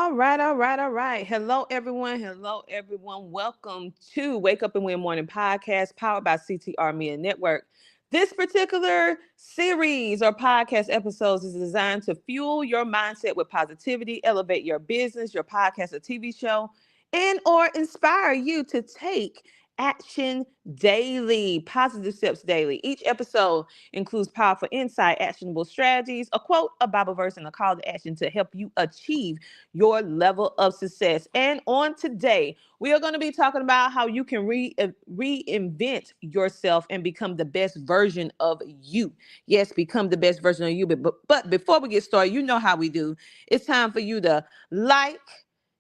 All right. Hello, everyone. Hello, everyone. Welcome to Wake Up and Win Morning Podcast, powered by CTR Media Network. This particular series or podcast episodes is designed to fuel your mindset with positivity, elevate your business, your podcast or TV show, and or inspire you to take action daily, positive steps daily. Each episode includes powerful insight, actionable strategies, a quote, a Bible verse, and a call to action to help you achieve your level of success. And on today, we are going to be talking about how you can reinvent yourself and become the best version of you. Yes, become the best version of you. But before we get started, you know how we do. It's time for you to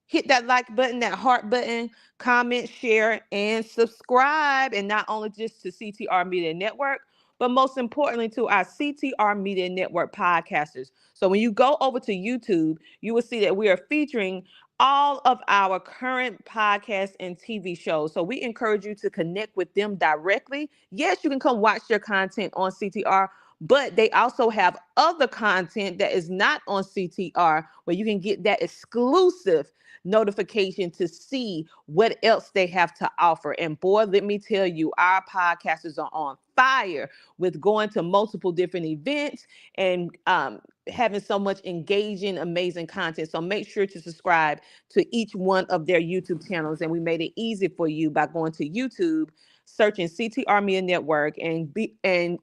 hit that like button, that heart button, comment, share, and subscribe. And not only just to CTR Media Network, but most importantly to our CTR Media Network podcasters. So when you go over to YouTube, you will see that we are featuring all of our current podcasts and TV shows. So we encourage you to connect with them directly. Yes, you can come watch their content on CTR, but they also have other content that is not on CTR where you can get that exclusive notification to see what else they have to offer. And boy, let me tell you, our podcasters are on fire with going to multiple different events and having so much engaging, amazing content. So make sure to subscribe to each one of their YouTube channels. And we made it easy for you by going to YouTube, searching CTR Media Network, and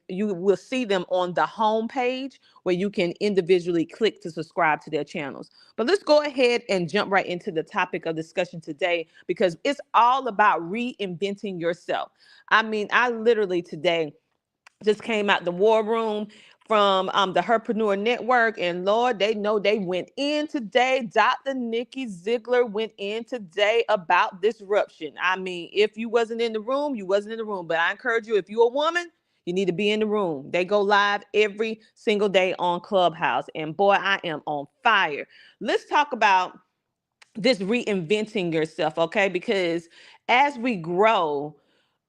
you will see them on the home page where you can individually click to subscribe to their channels. But let's go ahead and jump right into the topic of discussion today, because it's all about reinventing yourself. I mean, I literally today just came out the war room from the Herpreneur Network, and Lord, they know they went in today. Dr. Nikki Ziegler went in today about disruption. I mean, if you wasn't in the room, you wasn't in the room. But I encourage you, if you're a woman, you need to be in the room. They go live every single day on Clubhouse, and boy, I am on fire. Let's talk about this reinventing yourself, okay? Because as we grow,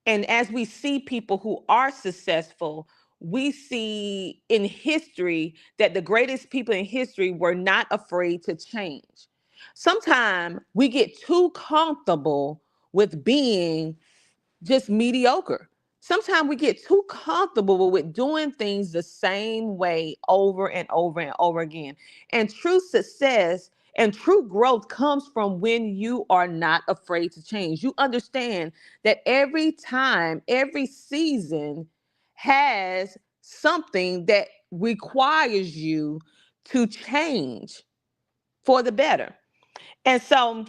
and as we see people who are successful, we see in history that the greatest people in history were not afraid to change. Sometimes we get too comfortable with being just mediocre. Sometimes we get too comfortable with doing things the same way over and over and over again. And true success and true growth comes from when you are not afraid to change. You understand that every time, every season has something that requires you to change for the better. And so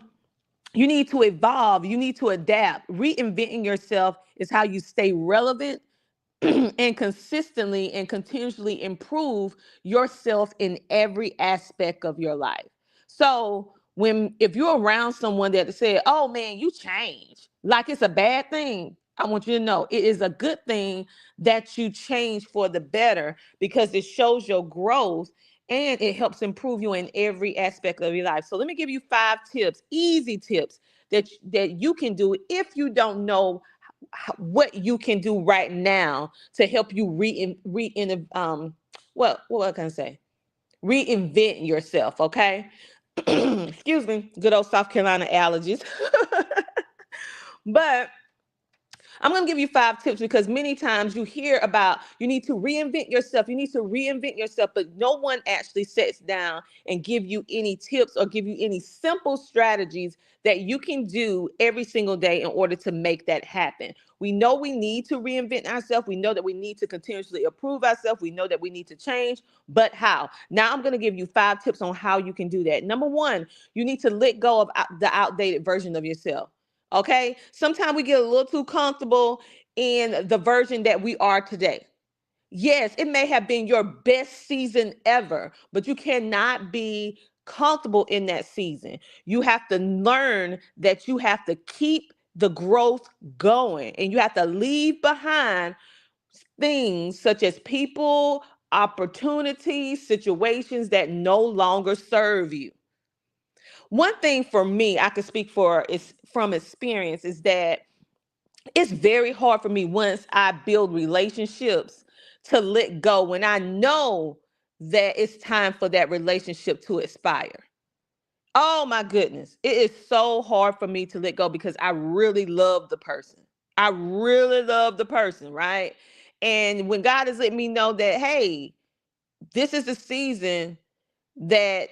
you need to evolve, you need to adapt. Reinventing yourself is how you stay relevant and consistently and continuously improve yourself in every aspect of your life. So if you're around someone that said, "Oh man, you change," like it's a bad thing, I want you to know it is a good thing that you change for the better, because it shows your growth and it helps improve you in every aspect of your life. So let me give you 5 tips, easy tips that you can do if you don't know what you can do right now to help you what can I say? Reinvent yourself, okay? Excuse me, good old South Carolina allergies. But I'm going to give you 5 tips, because many times you hear about you need to reinvent yourself. You need to reinvent yourself, but no one actually sits down and give you any tips or give you any simple strategies that you can do every single day in order to make that happen. We know we need to reinvent ourselves. We know that we need to continuously improve ourselves. We know that we need to change, but how? Now I'm going to give you 5 tips on how you can do that. Number one, you need to let go of the outdated version of yourself. Okay. Sometimes we get a little too comfortable in the version that we are today. Yes, it may have been your best season ever, but you cannot be comfortable in that season. You have to learn that you have to keep the growth going, and you have to leave behind things such as people, opportunities, situations that no longer serve you. One thing for me, I can speak for is from experience, is that it's very hard for me once I build relationships to let go when I know that it's time for that relationship to expire. Oh my goodness. It is so hard for me to let go because I really love the person. I really love the person, right? And when God has let me know that, hey, this is the season that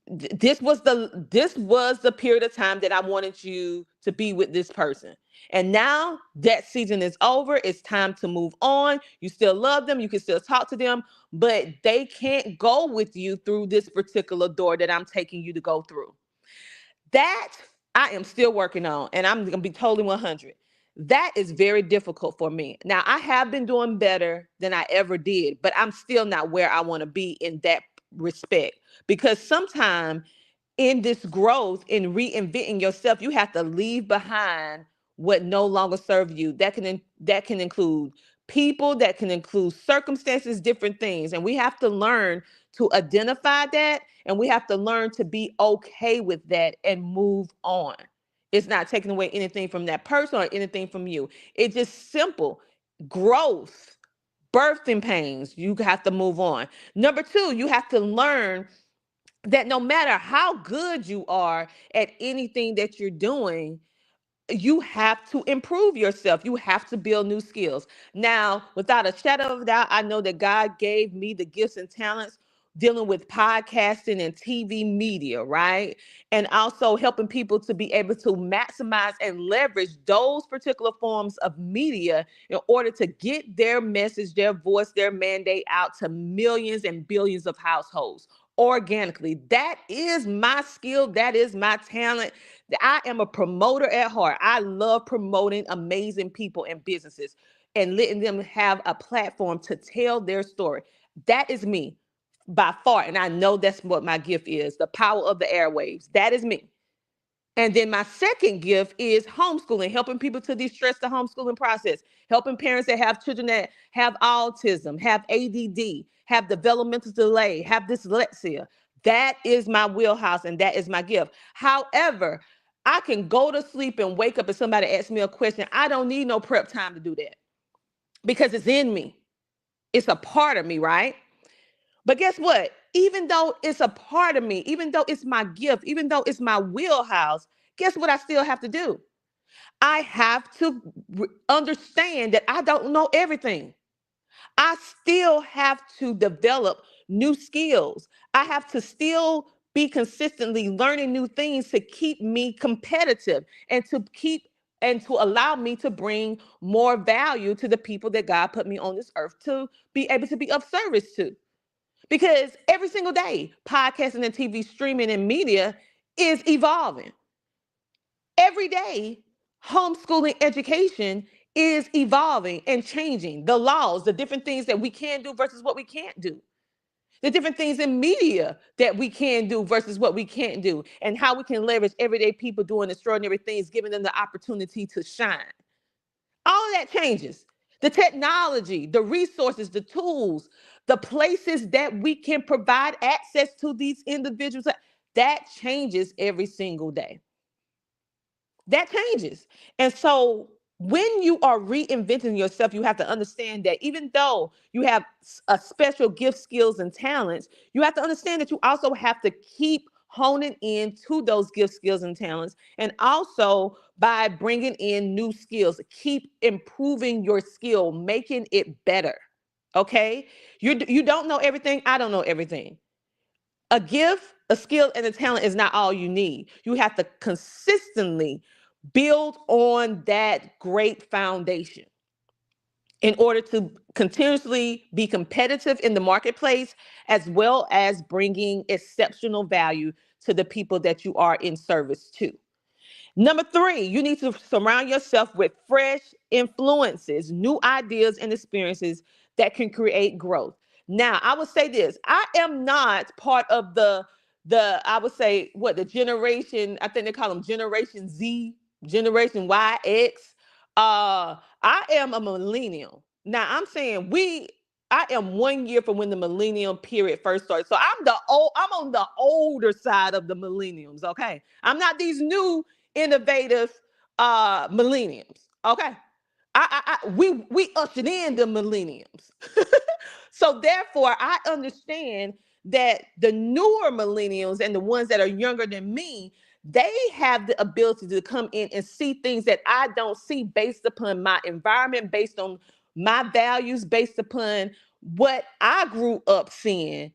this was the period of time that I wanted you to be with this person. And now that season is over. It's time to move on. You still love them. You can still talk to them, but they can't go with you through this particular door that I'm taking you to go through. That I am still working on, and I'm going to be totally 100. That is very difficult for me. Now, I have been doing better than I ever did, but I'm still not where I want to be in that respect, because sometimes in this growth, in reinventing yourself, you have to leave behind what no longer serve you. That can include people, that can include circumstances, different things. And we have to learn to identify that, and we have to learn to be okay with that and move on. It's not taking away anything from that person or anything from you. It's just simple growth, birthing pains. You have to move on. Number two, you have to learn that no matter how good you are at anything that you're doing, you have to improve yourself. You have to build new skills. Now, without a shadow of a doubt, I know that God gave me the gifts and talents dealing with podcasting and TV media, right? And also helping people to be able to maximize and leverage those particular forms of media in order to get their message, their voice, their mandate out to millions and billions of households organically. That is my skill. That is my talent. I am a promoter at heart. I love promoting amazing people and businesses and letting them have a platform to tell their story. That is me by far. And I know that's what my gift is, the power of the airwaves. That is me. And then my second gift is homeschooling, helping people to de-stress the homeschooling process, helping parents that have children that have autism, have ADD, have developmental delay, have dyslexia. That is my wheelhouse and that is my gift. However, I can go to sleep and wake up and somebody asks me a question. I don't need no prep time to do that because it's in me. It's a part of me, right? But guess what? Even though it's a part of me, even though it's my gift, even though it's my wheelhouse, guess what I still have to do? I have to understand that I don't know everything. I still have to develop new skills. I have to still be consistently learning new things to keep me competitive and to keep and to allow me to bring more value to the people that God put me on this earth to be able to be of service to. Because every single day, podcasting and TV streaming and media is evolving. Every day, homeschooling education is evolving and changing. The laws, the different things that we can do versus what we can't do. The different things in media that we can do versus what we can't do. And how we can leverage everyday people doing extraordinary things, giving them the opportunity to shine. All of that changes. The technology, the resources, the tools, the places that we can provide access to these individuals, that changes every single day. That changes. And so when you are reinventing yourself, you have to understand that even though you have a special gift, skills, and talents, you have to understand that you also have to keep honing in to those gift, skills, and talents. And also by bringing in new skills, keep improving your skill, making it better. Okay. You don't know everything. I don't know everything. A gift, a skill, and a talent is not all you need. You have to consistently build on that great foundation in order to continuously be competitive in the marketplace, as well as bringing exceptional value to the people that you are in service to. Number three, you need to surround yourself with fresh influences, new ideas, and experiences that can create growth. Now, I would say this: I am not part of the I would say what the generation. I think they call them Generation Z, Generation Y, X. I am a millennial. Now, I'm saying we. I am 1 year from when the millennium period first started. So I'm on the older side of the millenniums, okay? I'm not these new innovative millenniums. Okay. We ushered in the millenniums. So therefore, I understand that the newer millennials and the ones that are younger than me, they have the ability to come in and see things that I don't see based upon my environment, based on my values, based upon what I grew up seeing.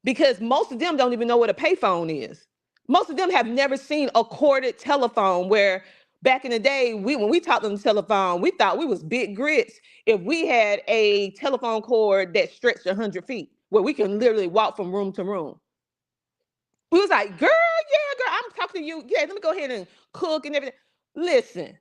Because most of them don't even know what a payphone is. Most of them have never seen a corded telephone where back in the day, when we talked on the telephone, we thought we was big grits if we had a telephone cord that stretched 100 feet, where we can literally walk from room to room. We was like, girl, yeah, girl, I'm talking to you. Yeah, let me go ahead and cook and everything. Listen,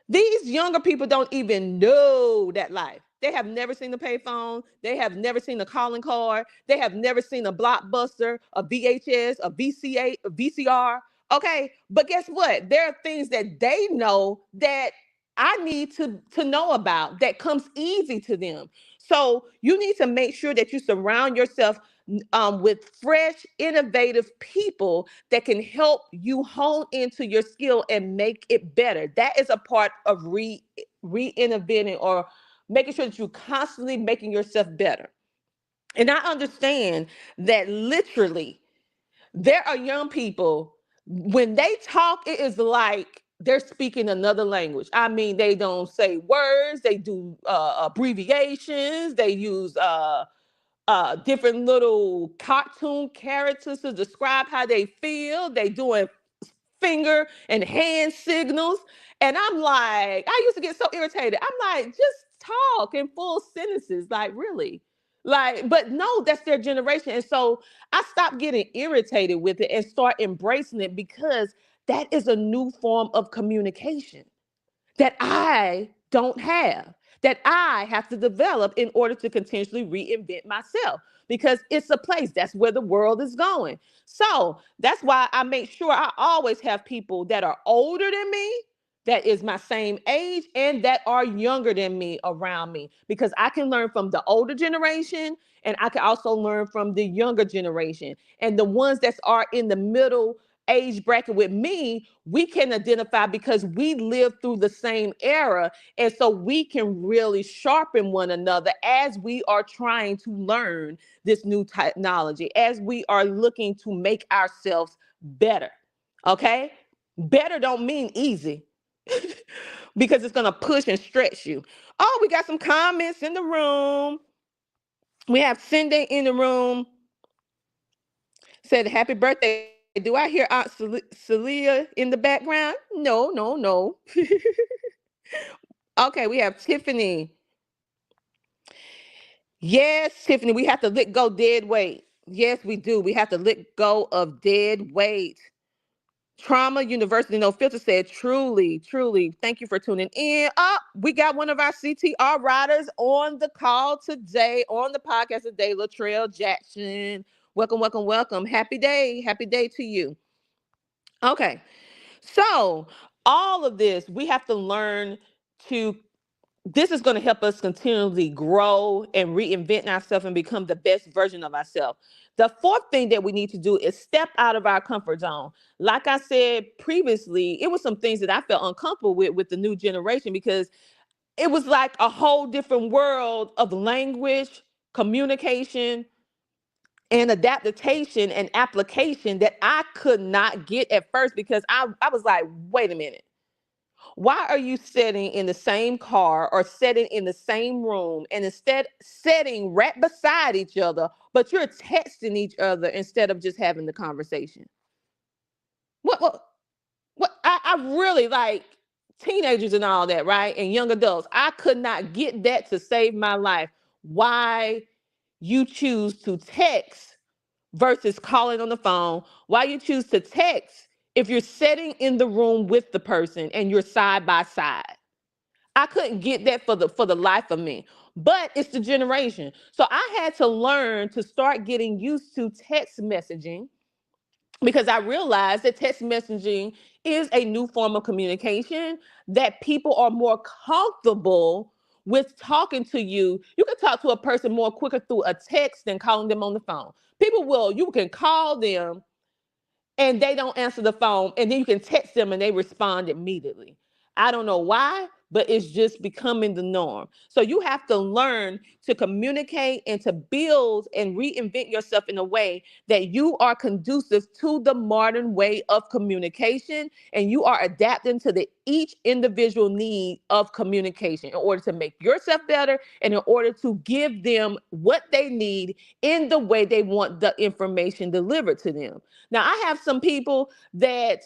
these younger people don't even know that life. They have never seen a payphone. They have never seen a calling card. They have never seen a Blockbuster, a VHS, a VCA, a VCR. Okay, but guess what? There are things that they know that I need to know about that comes easy to them. So you need to make sure that you surround yourself with fresh, innovative people that can help you hone into your skill and make it better. That is a part of re-innovating or making sure that you're constantly making yourself better. And I understand that literally there are young people, when they talk, it is like they're speaking another language. I mean, they don't say words, they do abbreviations, they use different little cartoon characters to describe how they feel. They doing finger and hand signals. And I'm like, I used to get so irritated. I'm like, just talk in full sentences. Like, really? Like, but no, that's their generation. And so I stopped getting irritated with it and start embracing it because that is a new form of communication that I don't have, that I have to develop in order to continuously reinvent myself because it's a place. That's where the world is going. So that's why I make sure I always have people that are older than me, that is my same age, and that are younger than me around me because I can learn from the older generation and I can also learn from the younger generation. And the ones that are in the middle age bracket with me, we can identify because we lived through the same era. And so we can really sharpen one another as we are trying to learn this new technology, as we are looking to make ourselves better. Okay? Better don't mean easy because it's going to push and stretch you. Oh, we got some comments in the room. We have Cindy in the room. Said, happy birthday. Do I hear Aunt Celia in the background? No, no, no. Okay, we have Tiffany. Yes, Tiffany, we have to let go dead weight. Yes, we do. We have to let go of dead weight. Trauma University No Filter said, truly, truly, thank you for tuning in. We got one of our CTR riders on the call today, on the podcast today, Latrell Jackson. Welcome, welcome, welcome. Happy day. Happy day to you. Okay. So, all of this, we have to learn to, this is going to help us continually grow and reinvent ourselves and become the best version of ourselves. The fourth thing that we need to do is step out of our comfort zone. Like I said previously, it was some things that I felt uncomfortable with the new generation because it was like a whole different world of language, communication, and adaptation and application that I could not get at first because I was like, wait a minute. Why are you sitting in the same car or sitting in the same room and instead sitting right beside each other, but you're texting each other instead of just having the conversation? What, I really like teenagers and all that, right? And young adults. I could not get that to save my life. Why you choose to text versus calling on the phone, why you choose to text if you're sitting in the room with the person and you're side by side. I couldn't get that for the life of me. But it's the generation. So I had to learn to start getting used to text messaging because I realized that text messaging is a new form of communication that people are more comfortable with talking to you. You can talk to a person more quicker through a text than calling them on the phone. You can call them and they don't answer the phone, and then you can text them and they respond immediately. I don't know why. but it's just becoming the norm. So you have to learn to communicate and to build and reinvent yourself in a way that you are conducive to the modern way of communication, and you are adapting to the each individual need of communication in order to make yourself better and in order to give them what they need in the way they want the information delivered to them. Now, I have some people that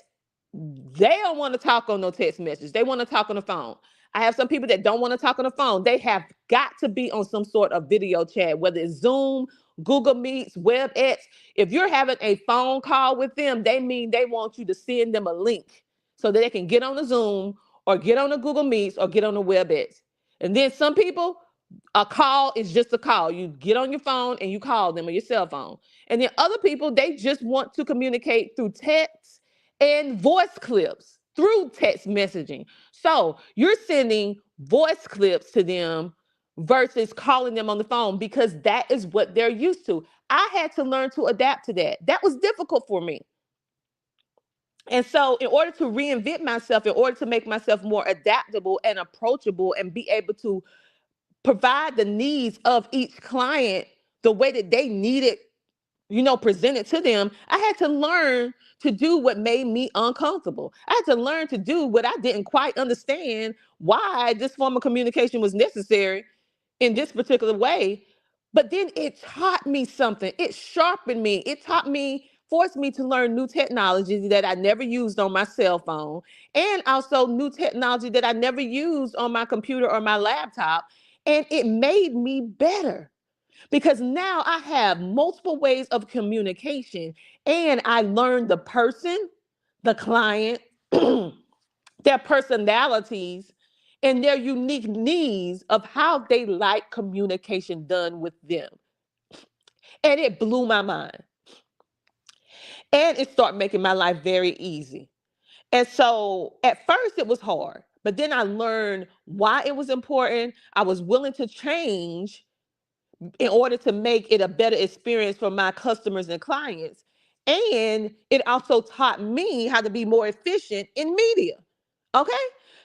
they don't want to talk on no text message. They want to talk on the phone. I have some people that don't want to talk on the phone. They have got to be on some sort of video chat, whether it's Zoom, Google Meets, WebEx. If you're having a phone call with them, they mean they want you to send them a link so that they can get on the Zoom or get on the Google Meets or get on the WebEx. And then some people, a call is just a call. You get on your phone and you call them on your cell phone. And then other people, they just want to communicate through text and voice clips through text messaging. So you're sending voice clips to them versus calling them on the phone because that is what they're used to. I had to learn to adapt to that. That was difficult for me. And so, in order to reinvent myself, in order to make myself more adaptable and approachable and be able to provide the needs of each client the way that they need it, presented to them, I had to learn to do what made me uncomfortable. I had to learn to do what I didn't quite understand why this form of communication was necessary in this particular way. But then it taught me something. It sharpened me. It taught me, forced me to learn new technologies that I never used on my cell phone, and also new technology that I never used on my computer or my laptop. And it made me better because now I have multiple ways of communication and I learned the person, the client, their personalities, and their unique needs of how they like communication done with them. And it blew my mind. And it started making my life very easy. And so at first it was hard, but then I learned why it was important. I was willing to change in order to make it a better experience for my customers and clients. And it also taught me how to be more efficient in media. Okay?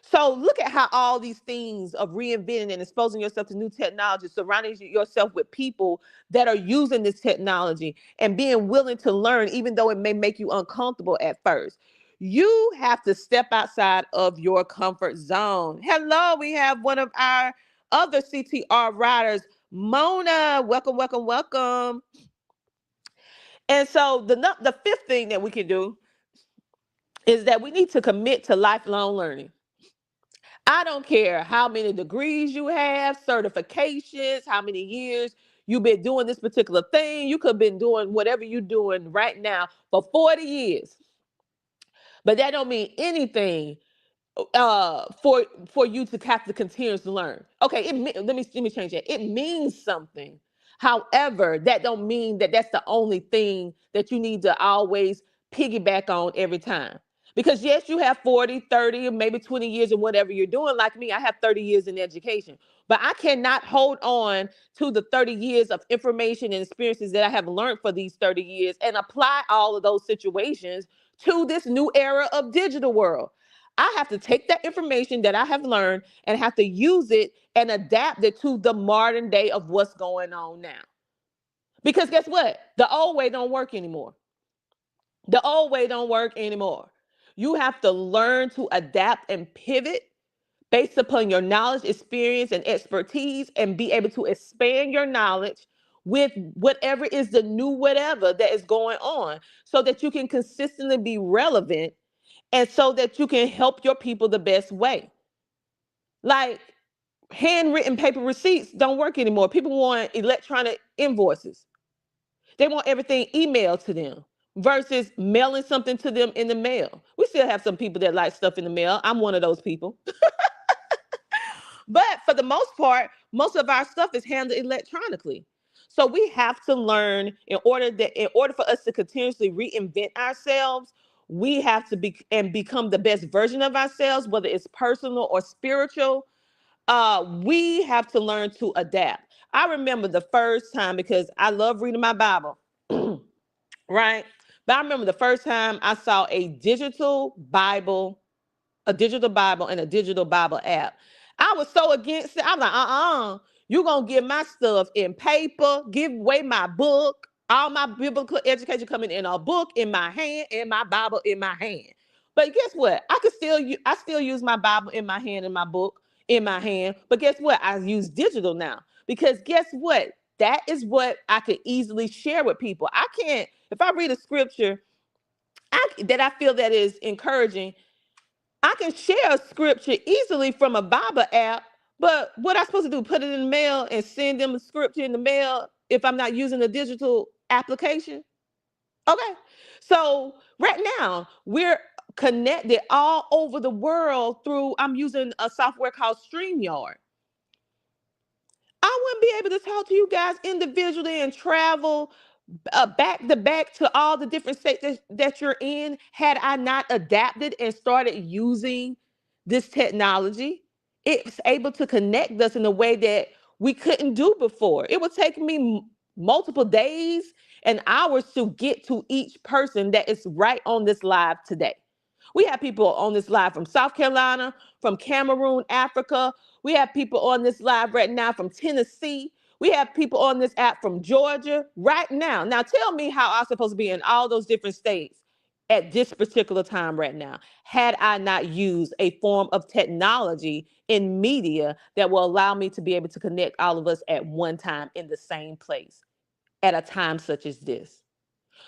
So look at how all these things of reinventing and exposing yourself to new technology, surrounding yourself with people that are using this technology and being willing to learn, even though it may make you uncomfortable at first. You have to step outside of your comfort zone. Hello, we have one of our other CTR riders, Mona. Welcome, welcome, welcome. And so the fifth thing that we can do is that we need to commit to lifelong learning. I don't care how many degrees you have, certifications, how many years you've been doing this particular thing. You could have been doing whatever you're doing right now for 40 years. But that don't mean anything for you to have to continue to learn. Okay, let me change that. It means something. However, that don't mean that that's the only thing that you need to always piggyback on every time. Because yes, you have 40, 30, or maybe 20 years in whatever you're doing. Like me, I have 30 years in education. But I cannot hold on to the 30 years of information and experiences that I have learned for these 30 years and apply all of those situations to this new era of digital world. I have to take that information that I have learned and have to use it and adapt it to the modern day of what's going on now. Because guess what? The old way don't work anymore. The old way don't work anymore. You have to learn to adapt and pivot based upon your knowledge, experience, and expertise, and be able to expand your knowledge with whatever is the new whatever that is going on so that you can consistently be relevant and so that you can help your people the best way. Like handwritten paper receipts don't work anymore. People want electronic invoices. They want everything emailed to them versus mailing something to them in the mail. We still have some people that like stuff in the mail. I'm one of those people. But for the most part, most of our stuff is handled electronically. So we have to learn in order for us to continuously reinvent ourselves, we have to become the best version of ourselves, whether it's personal or spiritual. We have to learn to adapt. I remember the first time because I love reading my Bible, right? But I remember the first time I saw a digital Bible and a digital Bible app. I was so against it. I'm like, you gonna get my stuff in paper, give away my book, all my biblical education coming in a book in my hand, and my Bible in my hand. But guess what? I still use my Bible in my hand and my book in my hand. But guess what? I use digital now. Because guess what? That is what I could easily share with people. I can't, if I read a scripture that I feel that is encouraging, I can share a scripture easily from a Bible app, but what I supposed to do? Put it in the mail and send them a scripture in the mail if I'm not using a digital application? Okay. So right now we're connected all over the world through, I'm using a software called StreamYard. I wouldn't be able to talk to you guys individually and travel back to back to all the different states that you're in had I not adapted and started using this technology. It's able to connect us in a way that we couldn't do before. It would take me multiple days and hours to get to each person that is right on this live today. We have people on this live from South Carolina, from Cameroon, Africa. We have people on this live right now from Tennessee. We have people on this app from Georgia right now. Now, tell me how I'm supposed to be in all those different states at this particular time right now, had I not used a form of technology in media that will allow me to be able to connect all of us at one time in the same place at a time such as this.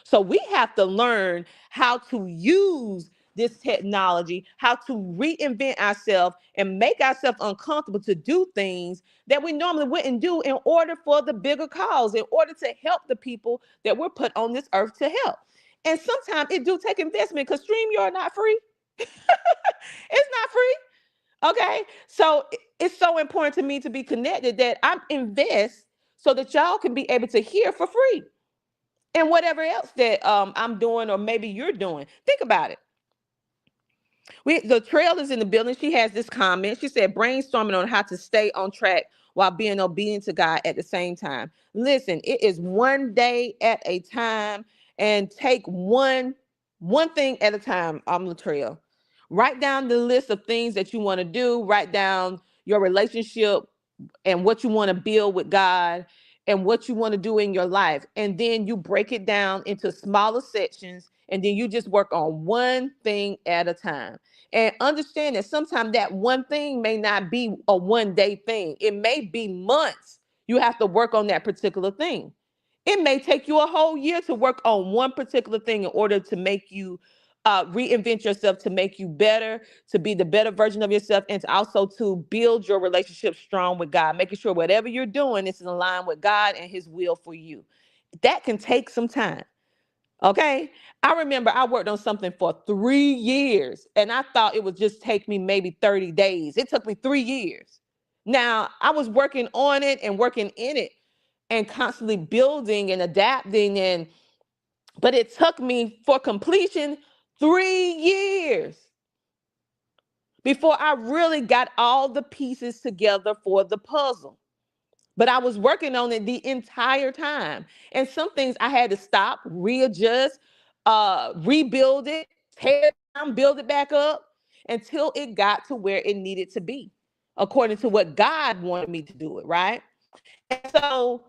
So we have to learn how to use this technology, how to reinvent ourselves and make ourselves uncomfortable to do things that we normally wouldn't do in order for the bigger cause, in order to help the people that we're put on this earth to help. And sometimes it do take investment because StreamYard not free. It's not free. Okay. So it's so important to me to be connected that I invest so that y'all can be able to hear for free and whatever else that I'm doing or maybe you're doing. Think about it. The trail is in the building. She has this comment. She said, brainstorming on how to stay on track while being obedient to God at the same time. Listen, it is one day at a time and take one thing at a time on the trail. Write down the list of things that you want to do. Write down your relationship and what you want to build with God and what you want to do in your life. And then you break it down into smaller sections and then you just work on one thing at a time. And understand that sometimes that one thing may not be a one day thing. It may be months you have to work on that particular thing. It may take you a whole year to work on one particular thing in order to make you reinvent yourself, to make you better, to be the better version of yourself, and to also to build your relationship strong with God, making sure whatever you're doing is in line with God and his will for you. That can take some time. Okay. I remember I worked on something for 3 years and I thought it would just take me maybe 30 days. It took me 3 years. Now I was working on it and working in it and constantly building and adapting, and but it took me for completion 3 years before I really got all the pieces together for the puzzle. But I was working on it the entire time. And some things I had to stop, readjust, rebuild it, tear it down, build it back up until it got to where it needed to be, according to what God wanted me to do it, right? And so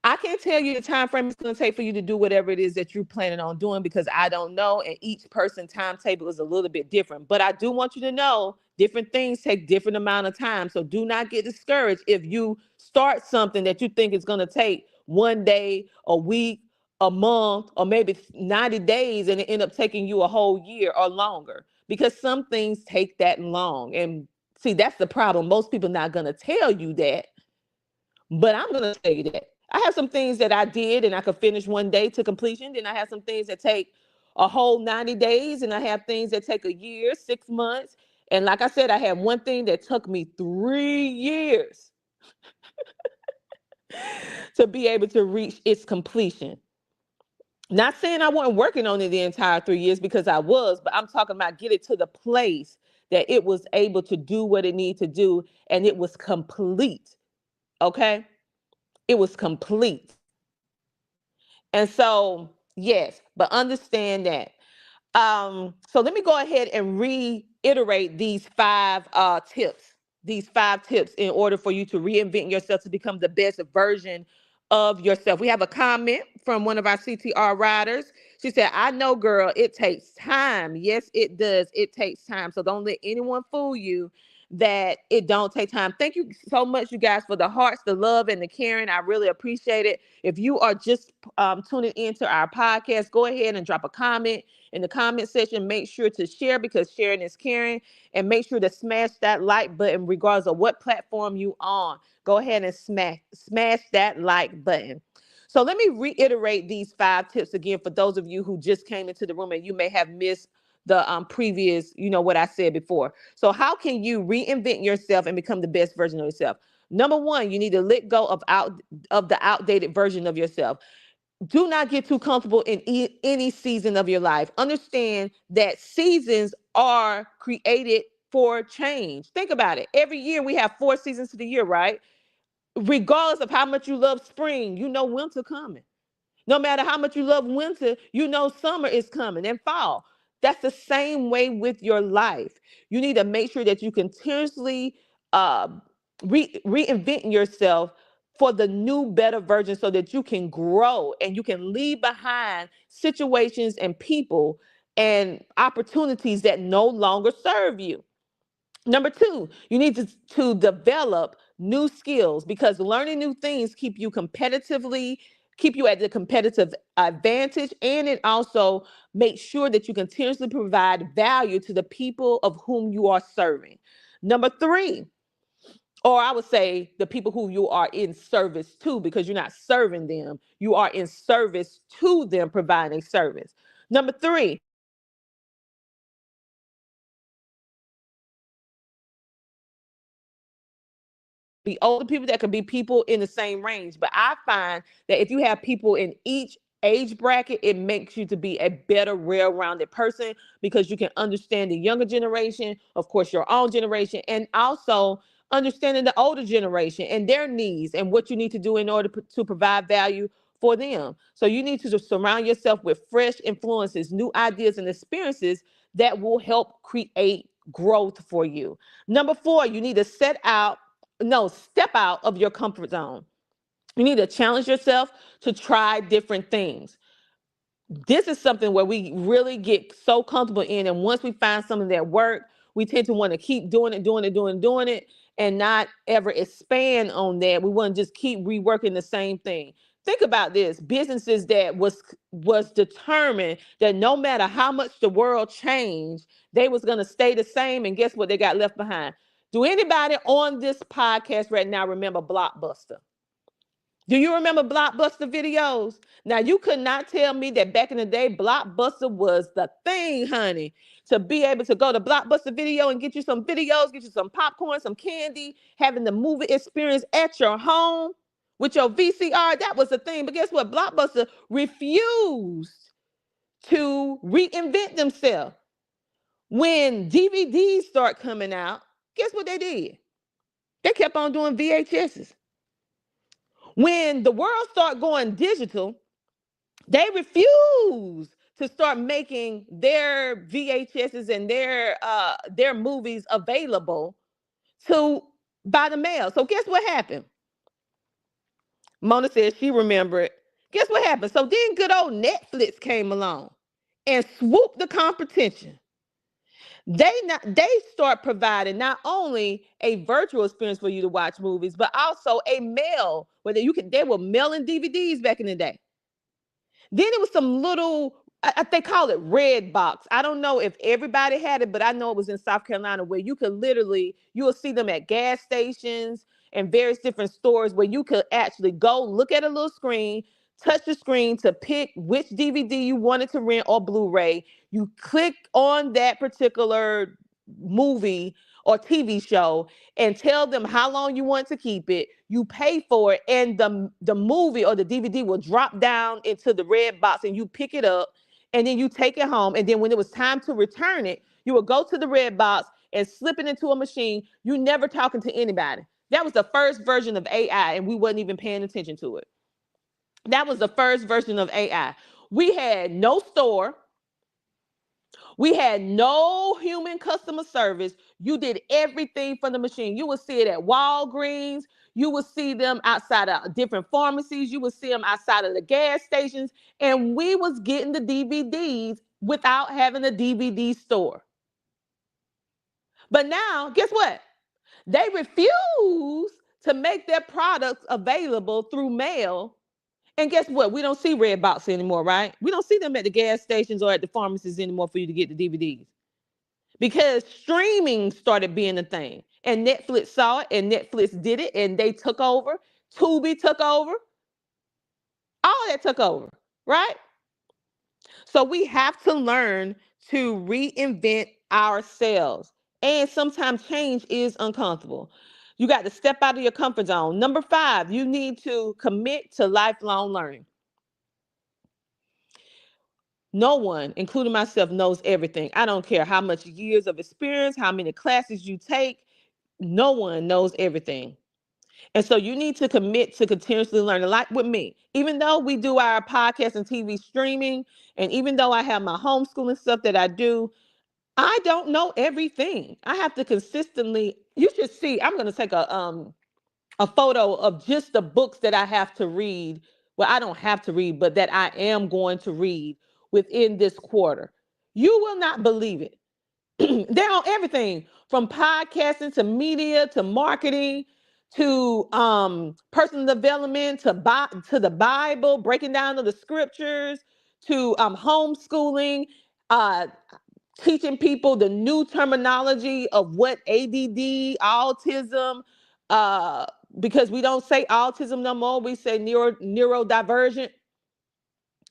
I can't tell you the time frame it's going to take for you to do whatever it is that you're planning on doing because I don't know. And each person's timetable is a little bit different. But I do want you to know different things take different amount of time. So do not get discouraged if you start something that you think is going to take one day, a week, a month, or maybe 90 days and it end up taking you a whole year or longer because some things take that long. And see, that's the problem. Most people not going to tell you that, but I'm going to say that. I have some things that I did and I could finish one day to completion. Then I have some things that take a whole 90 days, and I have things that take a year, 6 months. And like I said, I had one thing that took me 3 years to be able to reach its completion. Not saying I wasn't working on it the entire 3 years because I was, but I'm talking about get it to the place that it was able to do what it needed to do and it was complete. Okay? It was complete. And so, yes, but understand that. So let me go ahead and reiterate these 5 tips. these 5 tips in order for you to reinvent yourself to become the best version of yourself. We have a comment from one of our CTR riders. She said, I know, girl, it takes time. Yes, it does. It takes time. So don't let anyone fool you that it don't take time. Thank you so much, you guys, for the hearts, the love, and the caring. I really appreciate it. If you are just tuning into our podcast, go ahead and drop a comment in the comment section. Make sure to share because sharing is caring, and make sure to smash that like button regardless of what platform you on. Go ahead and smash that like button. So let me reiterate these 5 tips again for those of you who just came into the room and you may have missed the previous, what I said before. So how can you reinvent yourself and become the best version of yourself? Number one, you need to let go of the outdated version of yourself. Do not get too comfortable in any season of your life. Understand that seasons are created for change. Think about it. Every year we have 4 seasons to the year, right? Regardless of how much you love spring, you know winter coming. No matter how much you love winter, you know summer is coming and fall. That's the same way with your life. You need to make sure that you continuously uh, reinvent yourself for the new, better version so that you can grow and you can leave behind situations and people and opportunities that no longer serve you. Number two, you need to develop new skills because learning new things keep you at the competitive advantage, and it also makes sure that you continuously provide value to the people of whom you are serving. Number three, or I would say the people who you are in service to, because you're not serving them, you are in service to them, providing service. Number three, be older people, that could be people in the same range. But I find that if you have people in each age bracket, it makes you to be a better, well-rounded person because you can understand the younger generation, of course, your own generation, and also understanding the older generation and their needs and what you need to do in order to provide value for them. So you need to just surround yourself with fresh influences, new ideas, and experiences that will help create growth for you. Number four, you need to step out of your comfort zone. You need to challenge yourself to try different things. This is something where we really get so comfortable in, and once we find something that works, we tend to want to keep doing it, and not ever expand on that. We want to just keep reworking the same thing. Think about this: businesses that was determined that no matter how much the world changed, they was going to stay the same, and guess what? They got left behind. Do anybody on this podcast right now remember Blockbuster? Do you remember Blockbuster videos? Now, you could not tell me that back in the day, Blockbuster was the thing, honey. To be able to go to Blockbuster Video and get you some videos, get you some popcorn, some candy, having the movie experience at your home with your VCR, that was the thing. But guess what? Blockbuster refused to reinvent themselves. When DVDs start coming out, guess what they did? They kept on doing VHSs. When the world started going digital, they refused to start making their VHSs and their movies available to by the mail. So guess what happened? Mona said she remembered. Guess what happened? So then good old Netflix came along and swooped the competition. They start providing not only a virtual experience for you to watch movies, but also a mail where they were mailing DVDs back in the day. Then it was some little, they call it red box. I don't know if everybody had it, but I know it was in South Carolina where you will see them at gas stations and various different stores where you could actually go look at a little screen, touch the screen to pick which DVD you wanted to rent or Blu-ray. You click on that particular movie or TV show and tell them how long you want to keep it. You pay for it, and the movie or the DVD will drop down into the red box, and you pick it up, and then you take it home. And then when it was time to return it, you will go to the red box and slip it into a machine. You never talking to anybody. That was the first version of AI, and we wasn't even paying attention to it. That was the first version of AI. We had no store. We had no human customer service. You did everything from the machine. You would see it at Walgreens. You would see them outside of different pharmacies. You would see them outside of the gas stations. And we was getting the DVDs without having a DVD store. But now, guess what? They refuse to make their products available through mail. And guess what? We don't see red box anymore, right? We don't see them at the gas stations or at the pharmacies anymore for you to get the DVDs. Because streaming started being a thing. And Netflix saw it and Netflix did it and they took over. Tubi took over. All that took over, right? So we have to learn to reinvent ourselves. And sometimes change is uncomfortable. You got to step out of your comfort zone. Number 5, you need to commit to lifelong learning. No one, including myself, knows everything. I don't care how much years of experience, how many classes you take. No one knows everything. And so you need to commit to continuously learning. Like with me, even though we do our podcast and TV streaming, and even though I have my homeschooling stuff that I do, I don't know everything. I have to consistently, you should see, I'm going to take a photo of just the books that I have to read. Well, I don't have to read, but that I am going to read within this quarter. You will not believe it. They're on everything from podcasting to media to marketing to personal development to the Bible, breaking down of the scriptures to homeschooling, uh, teaching people the new terminology of what ADD, autism, uh, because we don't say autism no more, we say neurodivergent.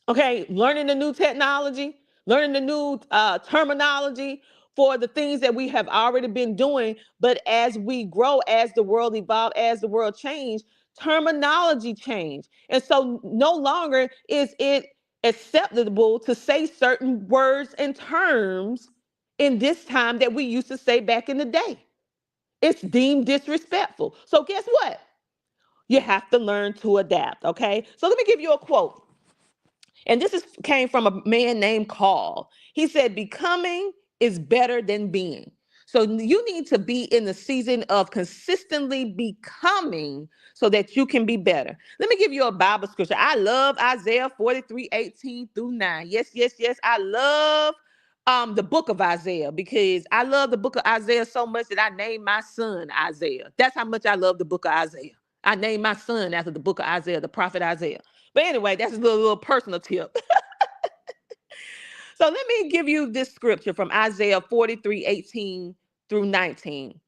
Okay, learning the new technology, learning the new terminology for the things that we have already been doing. But as we grow, as the world evolves, as the world change, terminology change. And so no longer is it acceptable to say certain words and terms in this time that we used to say back in the day. It's deemed disrespectful. So guess what? You have to learn to adapt, okay? So let me give you a quote. And this came from a man named Carl. He said, becoming is better than being. So you need to be in the season of consistently becoming so that you can be better. Let me give you a Bible scripture. I love Isaiah 43:18-9. Yes, yes, yes. I love the book of Isaiah because I love the book of Isaiah so much that I named my son Isaiah. That's how much I love the book of Isaiah. I named my son after the book of Isaiah, the prophet Isaiah. But anyway, that's a little personal tip. So let me give you this scripture from Isaiah 43:18-19.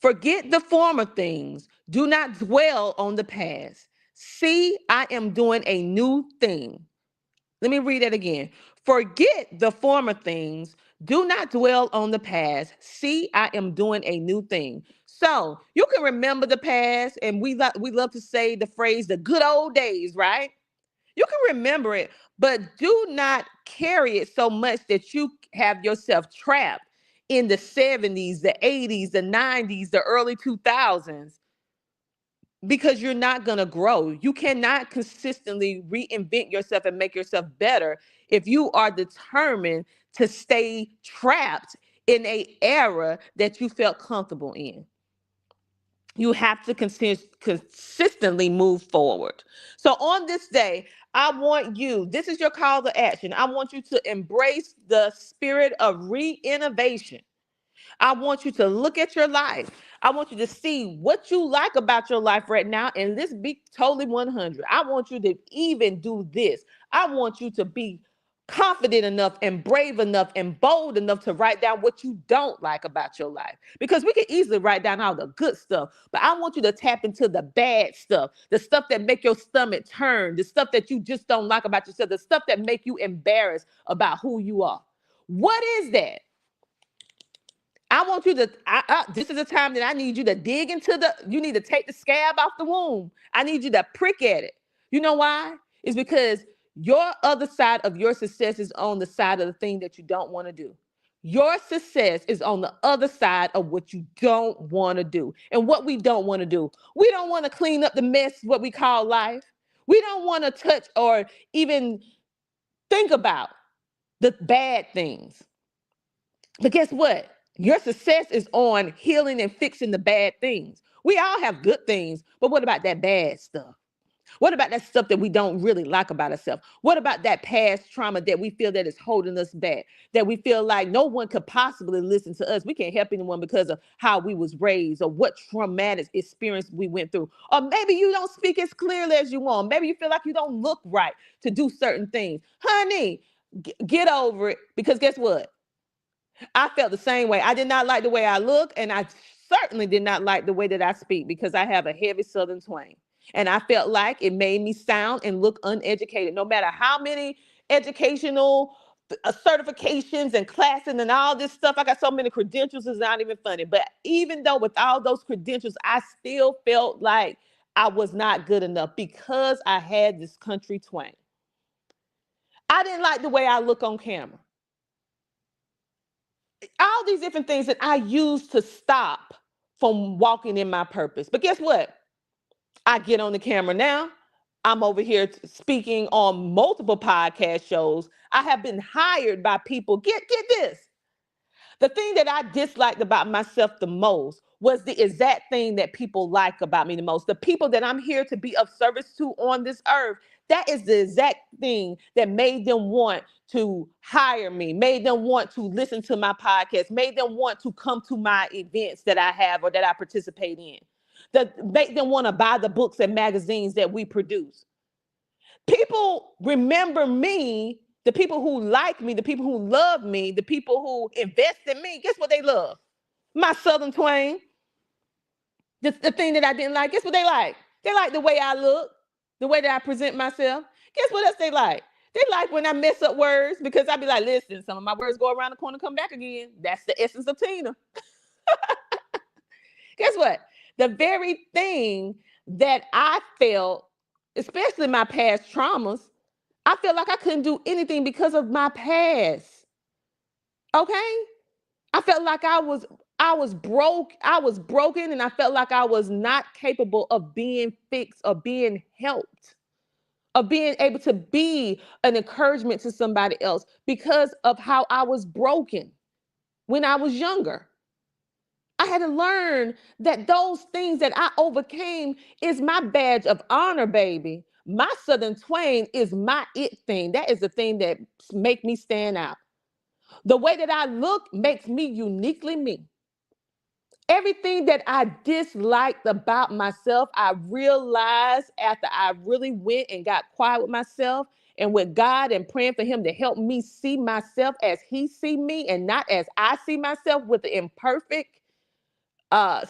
Forget the former things. Do not dwell on the past. See, I am doing a new thing. Let me read that again. Forget the former things. Do not dwell on the past. See, I am doing a new thing. So you can remember the past, and we love to say the phrase the good old days, right? You can remember it, but do not carry it so much that you have yourself trapped in the 70s, the 80s, the 90s, the early 2000s, because you're not going to grow. You cannot consistently reinvent yourself and make yourself better if you are determined to stay trapped in a era that you felt comfortable in. You have to consistently move forward. So on this day, I want you, this is your call to action. I want you to embrace the spirit of reinnovation. I want you to look at your life. I want you to see what you like about your life right now. And let's be totally 100. I want you to even do this. I want you to be confident enough and brave enough and bold enough to write down what you don't like about your life. Because we can easily write down all the good stuff, but I want you to tap into the bad stuff, the stuff that make your stomach turn, the stuff that you just don't like about yourself, the stuff that make you embarrassed about who you are. What is that? I want you to, this is a time that I need you to dig into you need to take the scab off the wound. I need you to prick at it. You know why? It's because your other side of your success is on the side of the thing that you don't want to do. Your success is on the other side of what you don't want to do. And what we don't want to do, we don't want to clean up the mess, what we call life. We don't want to touch or even think about the bad things. But guess what? Your success is on healing and fixing the bad things. We all have good things, but what about that bad stuff? What about that stuff that we don't really like about ourselves? What about that past trauma that we feel that is holding us back? That we feel like no one could possibly listen to us. We can't help anyone because of how we was raised or what traumatic experience we went through. Or maybe you don't speak as clearly as you want. Maybe you feel like you don't look right to do certain things. Honey, get over it, because guess what? I felt the same way. I did not like the way I look, and I certainly did not like the way that I speak because I have a heavy Southern twang. And I felt like it made me sound and look uneducated, no matter how many educational certifications and classes and all this stuff. I got so many credentials, it's not even funny. But even though with all those credentials, I still felt like I was not good enough because I had this country twang. I didn't like the way I look on camera. All these different things that I use to stop from walking in my purpose. But guess what? I get on the camera now. I'm over here speaking on multiple podcast shows. I have been hired by people. Get this. The thing that I disliked about myself the most was the exact thing that people like about me the most. The people that I'm here to be of service to on this earth, that is the exact thing that made them want to hire me, made them want to listen to my podcast, made them want to come to my events that I have or that I participate in, that make them want to buy the books and magazines that we produce. People remember me, the people who like me, the people who love me, the people who invest in me. Guess what they love? My Southern twang. The thing that I didn't like, guess what they like? They like the way I look, the way that I present myself. Guess what else they like? They like when I mess up words, because I be like, listen, some of my words go around the corner, come back again. That's the essence of Tina. Guess what? The very thing that I felt, especially my past traumas, I felt like I couldn't do anything because of my past. Okay? I felt like I was broken, and I felt like I was not capable of being fixed or being helped, of being able to be an encouragement to somebody else because of how I was broken when I was younger. I had to learn that those things that I overcame is my badge of honor, baby. My Southern twang is my it thing. That is the thing that make me stand out. The way that I look makes me uniquely me. Everything that I disliked about myself, I realized after I really went and got quiet with myself and with God and praying for him to help me see myself as he see me and not as I see myself with the imperfect, uh,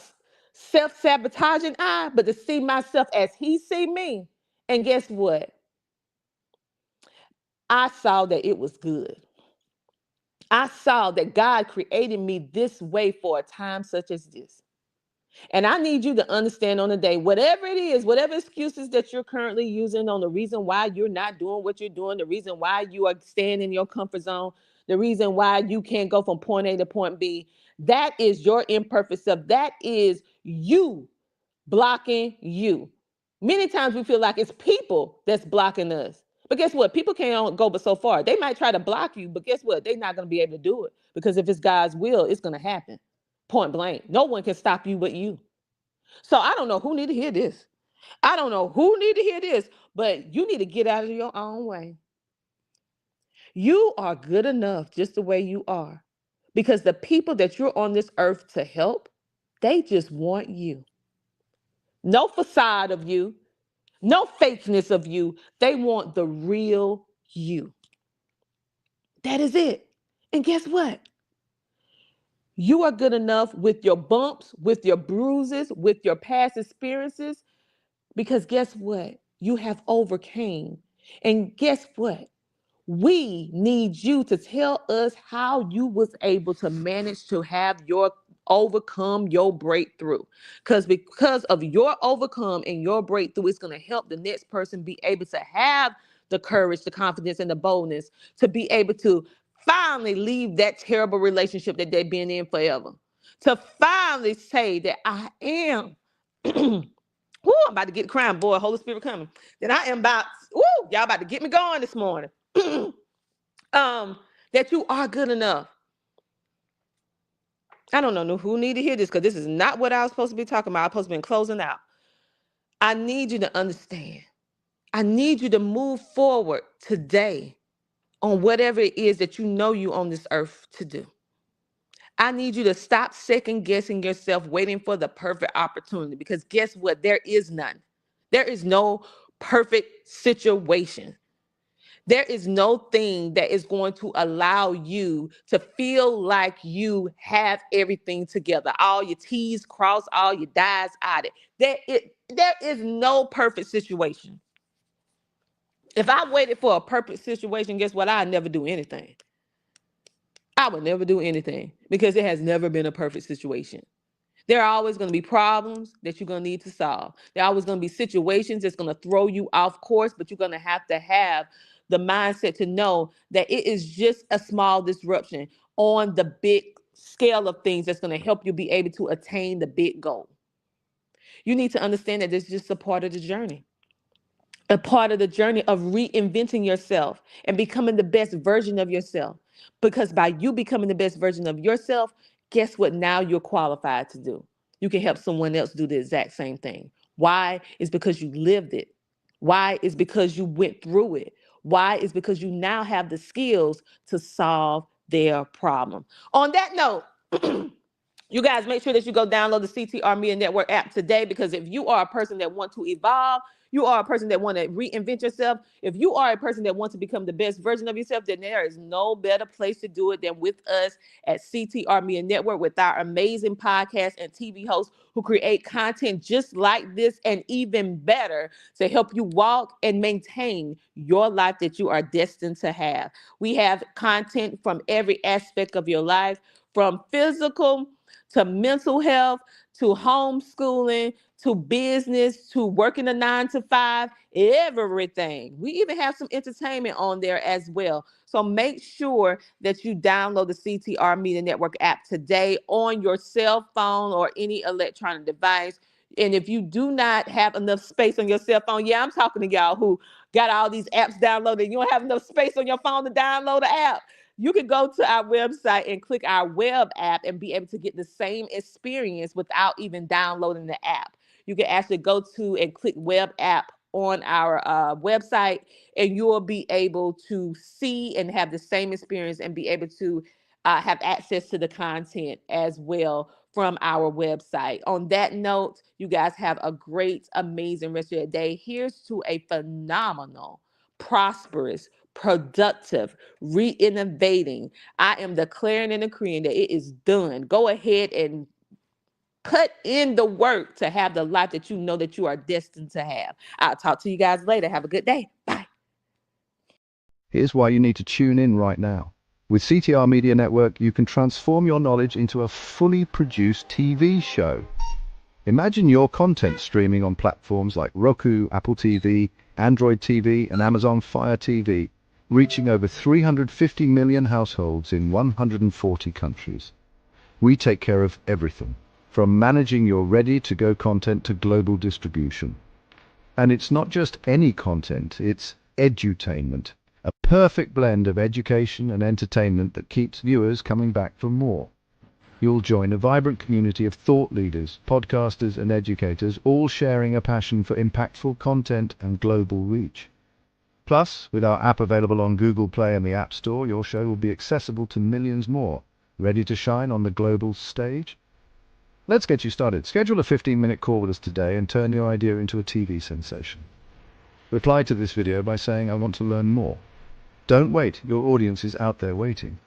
self-sabotaging eye, but to see myself as he see me. And guess what? I saw that it was good. I saw that God created me this way for a time such as this. And I need you to understand on the day, whatever it is, whatever excuses that you're currently using on the reason why you're not doing what you're doing, the reason why you are staying in your comfort zone, the reason why you can't go from point A to point B, that is your imperfect self. That is you blocking you. Many times we feel like it's people that's blocking us. But guess what? People can't go but so far. They might try to block you, but guess what? They're not going to be able to do it, because if it's God's will, it's going to happen. Point blank. No one can stop you but you. So I don't know who need to hear this. I don't know who need to hear this, but you need to get out of your own way. You are good enough just the way you are, because the people that you're on this earth to help, they just want you. No facade of you, no fakeness of you. They want the real you. That is it. And guess what? You are good enough with your bumps, with your bruises, with your past experiences, because guess what? You have overcame. And guess what? We need you to tell us how you was able to manage to have your overcome your breakthrough. Because of your overcome and your breakthrough, it's going to help the next person be able to have the courage, the confidence, and the boldness to be able to finally leave that terrible relationship that they've been in forever. To finally say that I am. Whoo, I'm about to get crying, boy. Holy Spirit coming. Then I am about, whoo, y'all about to get me going this morning. um, that you are good enough. I don't know who need to hear this because this is not what I was supposed to be talking about. I was supposed to be closing out. I need you to understand. I need you to move forward today on whatever it is that you know you on this earth to do. I need you to stop second guessing yourself, waiting for the perfect opportunity, because guess what? There is none. There is no perfect situation. There is no thing that is going to allow you to feel like you have everything together. All your T's crossed, all your I's dotted. There is no perfect situation. If I waited for a perfect situation, guess what? I'd never do anything. I would never do anything because it has never been a perfect situation. There are always going to be problems that you're going to need to solve. There are always going to be situations that's going to throw you off course, but you're going to have the mindset to know that it is just a small disruption on the big scale of things that's going to help you be able to attain the big goal. You need to understand that this is just a part of the journey. A part of the journey of reinventing yourself and becoming the best version of yourself. Because by you becoming the best version of yourself, guess what? Now you're qualified to do. You can help someone else do the exact same thing. Why? It's because you lived it. Why? It's because you went through it. Why? It's because you now have the skills to solve their problem. On that note, you guys make sure that you go download the CTR Media Network app today, because if you are a person that wants to evolve, you are a person that want to reinvent yourself, if you are a person that wants to become the best version of yourself, then there is no better place to do it than with us at CTR Media Network, with our amazing podcast and TV hosts who create content just like this and even better to help you walk and maintain your life that you are destined to have. We have content from every aspect of your life, from physical to mental health, to homeschooling, to business, to working a 9 to 5, everything. We even have some entertainment on there as well. So make sure that you download the CTR Media Network app today on your cell phone or any electronic device. And if you do not have enough space on your cell phone, yeah, I'm talking to y'all who got all these apps downloaded. You don't have enough space on your phone to download the app. You can go to our website and click our web app and be able to get the same experience without even downloading the app. You can actually go to and click web app on our website, and you will be able to see and have the same experience and be able to have access to the content as well from our website. On that note, you guys have a great, amazing rest of your day. Here's to a phenomenal, prosperous, productive, re-innovating. I am declaring and decreeing that it is done. Go ahead and put in the work to have the life that you know that you are destined to have. I'll talk to you guys later. Have a good day. Bye. Here's why you need to tune in right now. With CTR Media Network, you can transform your knowledge into a fully produced TV show. Imagine your content streaming on platforms like Roku, Apple TV, Android TV, and Amazon Fire TV, reaching over 350 million households in 140 countries. We take care of everything, from managing your ready-to-go content to global distribution. And it's not just any content, it's edutainment, a perfect blend of education and entertainment that keeps viewers coming back for more. You'll join a vibrant community of thought leaders, podcasters, and educators, all sharing a passion for impactful content and global reach. Plus, with our app available on Google Play and the App Store, your show will be accessible to millions more, ready to shine on the global stage. Let's get you started. Schedule a 15-minute call with us today and turn your idea into a TV sensation. Reply to this video by saying, "I want to learn more." Don't wait, your audience is out there waiting.